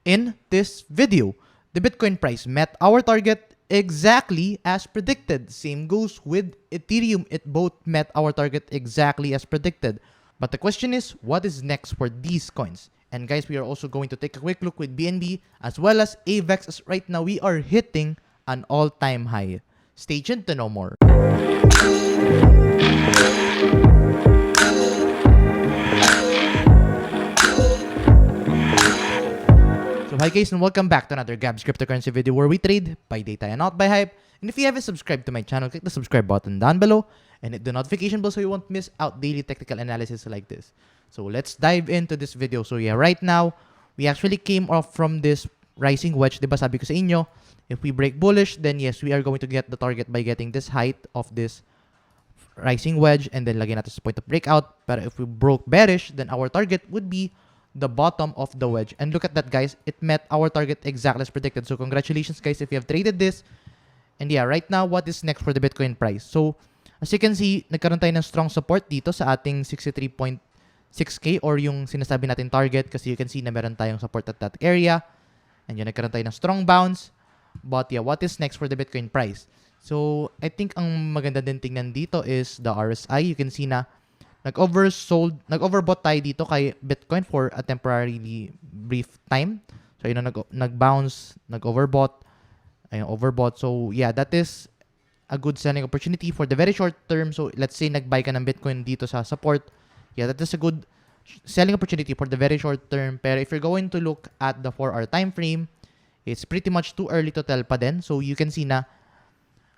In this video, the Bitcoin price met our target exactly as predicted. Same goes with Ethereum. It both met our target exactly as predicted. But the question is, what is next for these coins? And guys, we are also going to take a quick look with BNB as well as AVAX, as right now we are hitting an all-time high. Stay tuned to know more. So hi guys, and welcome back to another Gab's cryptocurrency video where we trade by data and not by hype. And if you haven't subscribed to my channel, click the subscribe button down below and hit the notification bell so you won't miss out daily technical analysis like this. So let's dive into this video. So yeah, right now, we actually came off from this rising wedge. Diba sabi ko sa inyo, if we break bullish, then yes, we are going to get the target by getting this height of this rising wedge and then lagyan natin sa point of breakout. But if we broke bearish, then our target would be the bottom of the wedge. And look at that, guys. It met our target exactly as predicted. So congratulations, guys, if you have traded this. And yeah, right now, what is next for the Bitcoin price? So as you can see, nagkaroon tayo ng strong support dito sa ating 63.6K or yung sinasabi natin target, kasi you can see na meron tayong support at that area. And yun, nagkaroon tayo ng strong bounce. But yeah, what is next for the Bitcoin price? So I think ang maganda din tingnan dito is the RSI. You can see na nag-overbought tayo dito kay Bitcoin for a temporarily brief time. So, yun na, nag-bounce, nag-overbought, ayun, overbought. So, yeah, that is a good selling opportunity for the very short term. So, let's say nag-buy ka ng Bitcoin dito sa support. Yeah, that is a good selling opportunity for the very short term. Pero if you're going to look at the 4-hour time frame, it's pretty much too early to tell pa din. So, you can see na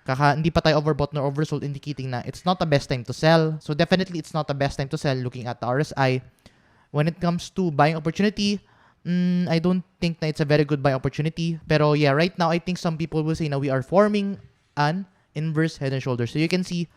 hindi pa tayo overbought nor oversold, indicating na it's not the best time to sell. So definitely it's not the best time to sell looking at the RSI. When it comes to buying opportunity, I don't think na it's a very good buying opportunity. Pero yeah, right now I think some people will say na we are forming an inverse head and shoulders. So you can see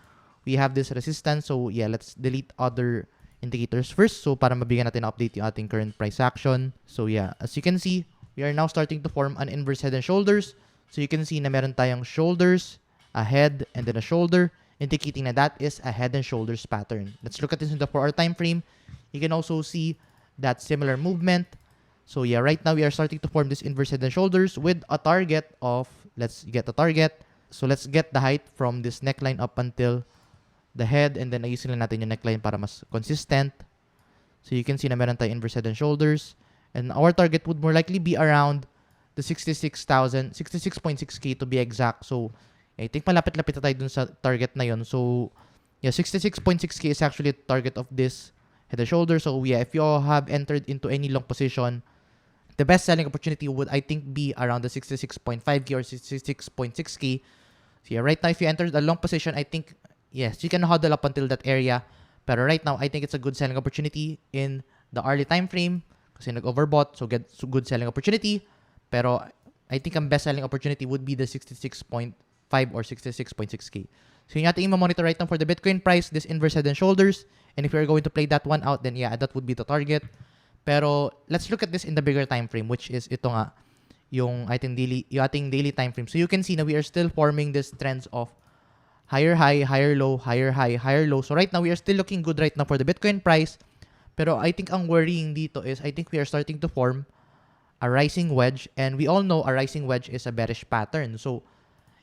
we have this resistance. So yeah, let's delete other indicators first. So para mabigyan natin update yung ating current price action. So yeah, as you can see, we are now starting to form an inverse head and shoulders. So you can see na meron tayong shoulders, a head, and then a shoulder, indicating that is a head and shoulders pattern. Let's look at this in the 4-hour time frame. You can also see that similar movement. So yeah, right now we are starting to form this inverse head and shoulders with a target of, let's get the target. So let's get the height from this neckline up until the head, and then ayusin lang natin yung neckline para mas consistent. So you can see na meron tayo inverse head and shoulders. And our target would more likely be around the 66.6K to be exact. So I think malapit-lapit na tayo dun sa target na yon. So, yeah, 66.6K is actually the target of this head and shoulder. So, yeah, if you all have entered into any long position, the best selling opportunity would, I think, be around the 66.5K or 66.6K. So, yeah, right now, if you entered a long position, I think, yes, you can hodl up until that area. But right now, I think it's a good selling opportunity in the early time frame kasi nag-overbought, so get good selling opportunity. Pero, I think ang best selling opportunity would be the 66.5 or 66.6K. So yung ating i-monitor right now for the Bitcoin price, this inverse head and shoulders. And if you're going to play that one out, then yeah, that would be the target. Pero let's look at this in the bigger time frame, which is ito nga, yung ating daily time frame. So you can see na we are still forming this trends of higher high, higher low, higher high, higher low. So right now, we are still looking good right now for the Bitcoin price. Pero I think ang worrying dito is I think we are starting to form a rising wedge. And we all know a rising wedge is a bearish pattern. So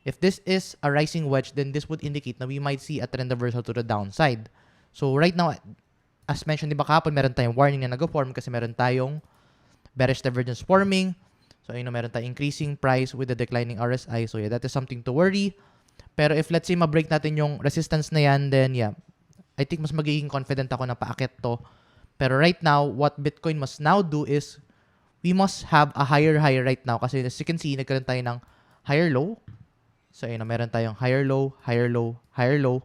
if this is a rising wedge, then this would indicate na we might see a trend reversal to the downside. So right now, as mentioned, di ba kahapon, meron tayong warning na nag-form kasi meron tayong bearish divergence forming. So ayun na, meron tayong increasing price with the declining RSI. So yeah, that is something to worry. Pero if let's say ma-break natin yung resistance na yan, then yeah, I think mas magiging confident ako na paakit to. Pero right now, what Bitcoin must now do is we must have a higher high right now kasi as you can see, nagkaroon tayo ng higher low. So, ayun na, meron tayong higher low, higher low, higher low,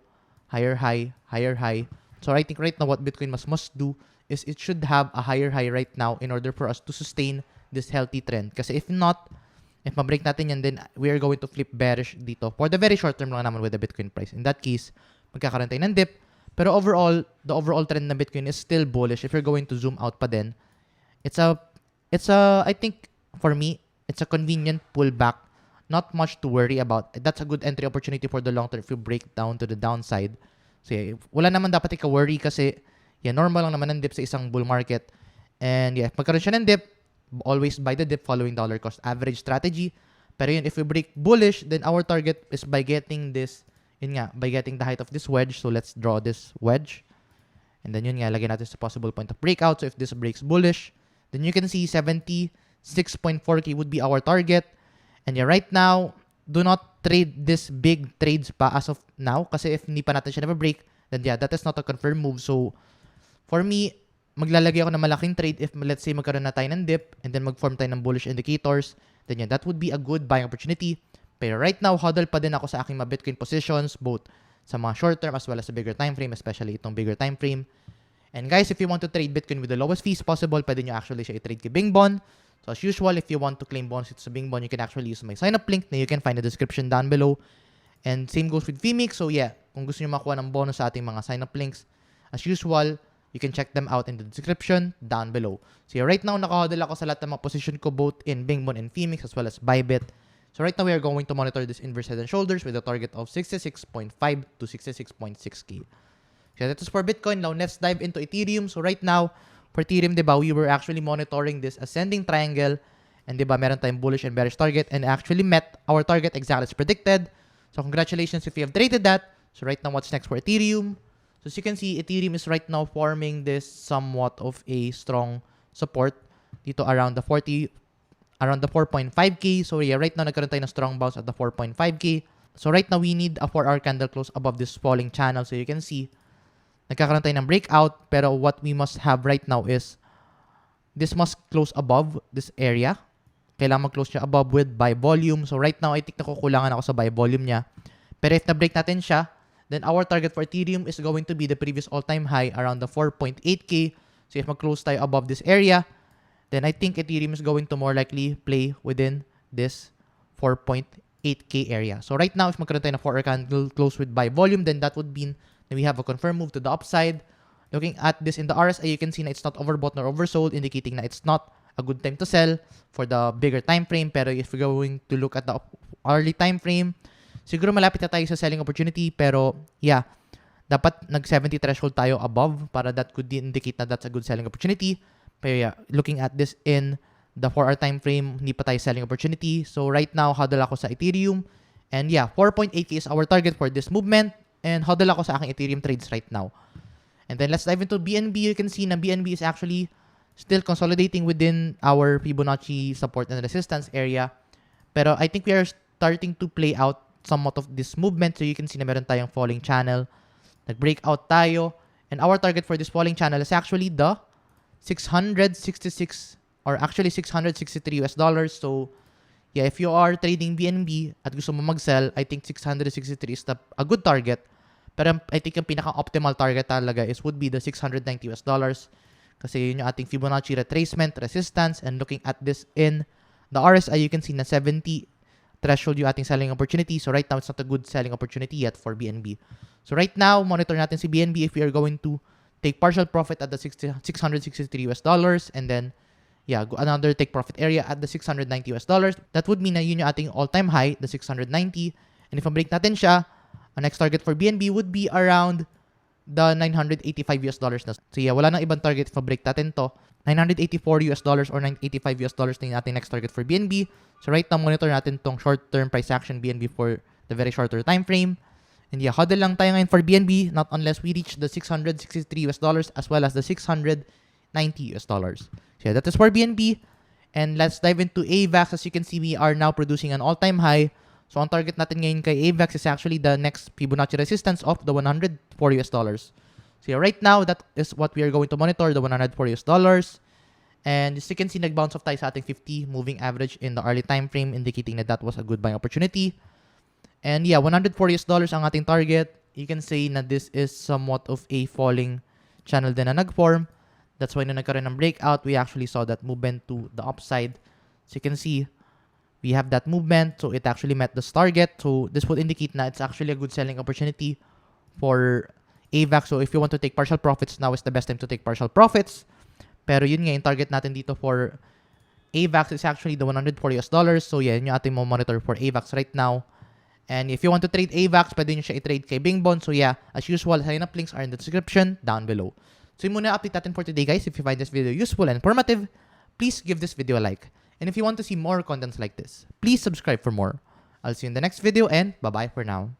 higher high, higher high. So, I think right now what Bitcoin must do is it should have a higher high right now in order for us to sustain this healthy trend. Kasi if not, if ma-break natin yan, then we are going to flip bearish dito for the very short term lang naman with the Bitcoin price. In that case, magkakaroon tayo ng dip. Pero overall, the overall trend ng Bitcoin is still bullish. If you're going to zoom out pa din, it's a I think, for me, it's a convenient pullback. Not much to worry about. That's a good entry opportunity for the long term if you break down to the downside. So, yeah, wala naman dapat ika-worry kasi, yeah, normal lang naman ang dip sa isang bull market. And, yeah, pagkaroon siya ng dip, always buy the dip following dollar cost average strategy. Pero yun, if we break bullish, then our target is by getting this, yun nga, by getting the height of this wedge. So let's draw this wedge. And then yun nga, lagyan natin sa possible point of breakout. So if this breaks bullish, then you can see 76.4K would be our target. And yeah, right now, do not trade this big trades pa as of now. Kasi if hindi pa natin siya break, then yeah, that is not a confirmed move. So for me, maglalagay ako ng malaking trade if let's say magkaroon na tayo ng dip and then mag-form tayo ng bullish indicators. Then yeah, that would be a good buying opportunity. Pero right now, hodl pa din ako sa aking mga Bitcoin positions, both sa mga short term as well as sa bigger time frame, especially itong bigger time frame. And guys, if you want to trade Bitcoin with the lowest fees possible, pwede nyo actually siya i-trade kay Bingbon. So as usual, if you want to claim bonuses sa Bingbon, you can actually use my sign-up link na you can find in the description down below. And same goes with Phoenix. So yeah, kung gusto nyo makuha ng bonus sa ating mga sign-up links, as usual, you can check them out in the description down below. So yeah, right now, nakahodl ako sa lahat ng mga position ko both in Bingbon and Phoenix as well as Bybit. So right now, we are going to monitor this inverse head and shoulders with a target of 66.5 to 66.6K. So that is for Bitcoin. Now, let's dive into Ethereum. So right now, for Ethereum, diba, we were actually monitoring this ascending triangle. And diba, meron tayong bullish and bearish target. And actually met our target exactly as predicted. So congratulations if you have traded that. So right now, what's next for Ethereum? So as you can see, Ethereum is right now forming this somewhat of a strong support dito around the 4.5K. So yeah, right now nagkaroon tayo ng strong bounce at the 4.5K. So right now we need a 4-hour candle close above this falling channel. So you can see, nagkakaroon tayo ng breakout. Pero what we must have right now is, this must close above this area. Kailangan mag-close siya above with buy volume. So right now, I think nakukulangan ako sa buy volume niya. Pero if na-break natin siya, then our target for Ethereum is going to be the previous all-time high around the 4.8K. So if mag-close tayo above this area, then I think Ethereum is going to more likely play within this 4.8K area. So right now, if magkaroon tayo na 4-hour candle close with buy volume, then that would mean that we have a confirmed move to the upside. Looking at this in the RSI, you can see na it's not overbought nor oversold, indicating na it's not a good time to sell for the bigger time frame. Pero if we're going to look at the hourly time frame, siguro malapit na tayo sa selling opportunity. Pero yeah, dapat nag-70 threshold tayo above para that could indicate na that's a good selling opportunity. Pero yeah, looking at this in the 4-hour time frame, hindi pa tayo selling opportunity. So right now, hodl ako sa Ethereum. And yeah, 4.8K is our target for this movement. And hodl ako sa aking Ethereum trades right now. And then let's dive into BNB. You can see na BNB is actually still consolidating within our Fibonacci support and resistance area. Pero I think we are starting to play out somewhat of this movement. So you can see na meron tayong falling channel. Nag-breakout tayo. And our target for this falling channel is actually the 666 or actually $663. So yeah, if you are trading BNB at gusto mo mag-sell, I think 663 is a good target. Pero I think yung pinaka-optimal target talaga would be the $690. Kasi yun yung ating Fibonacci retracement, resistance, and looking at this in the RSI, you can see na 70 threshold yung ating selling opportunity. So right now, it's not a good selling opportunity yet for BNB. So right now, monitor natin si BNB if we are going to take partial profit at the $663. And then, yeah, go another take profit area at the $690. That would mean na yun yung ating all-time high, the 690. And if ma-break natin siya, our next target for BNB would be around the $985 na. So yeah, wala nang ibang target if ma-break natin to. $984 or $985 na yung ating next target for BNB. So right now, monitor natin tong short-term price action BNB for the very shorter time frame. And yeah, hodl lang tayo ngayon for BNB, not unless we reach the $663 as well as the $690. So yeah, that is for BNB. And let's dive into AVAX. As you can see, we are now producing an all-time high. So ang target natin ngayon kay AVAX is actually the next Fibonacci resistance of the $104. So yeah, right now, that is what we are going to monitor, the $104. And as you can see, nag-bounce off tayo sa ating 50 moving average in the early time frame, indicating that that was a good buying opportunity. And yeah, $104 ang ating target. You can say na this is somewhat of a falling channel din na nag-form. That's why nung nagkaroon ng breakout, we actually saw that movement to the upside. So you can see, we have that movement. So it actually met this target. So this would indicate na it's actually a good selling opportunity for AVAX. So if you want to take partial profits, now is the best time to take partial profits. Pero yun nga, yung target natin dito for AVAX is actually the $104. So yeah, yun yung ating mo monitor for AVAX right now. And if you want to trade AVAX, pwede nyo siya i-trade kay Bingbon. So yeah, as usual, sign-up links are in the description down below. So yun muna update natin for today, guys. If you find this video useful and informative, please give this video a like. And if you want to see more contents like this, please subscribe for more. I'll see you in the next video and bye-bye for now.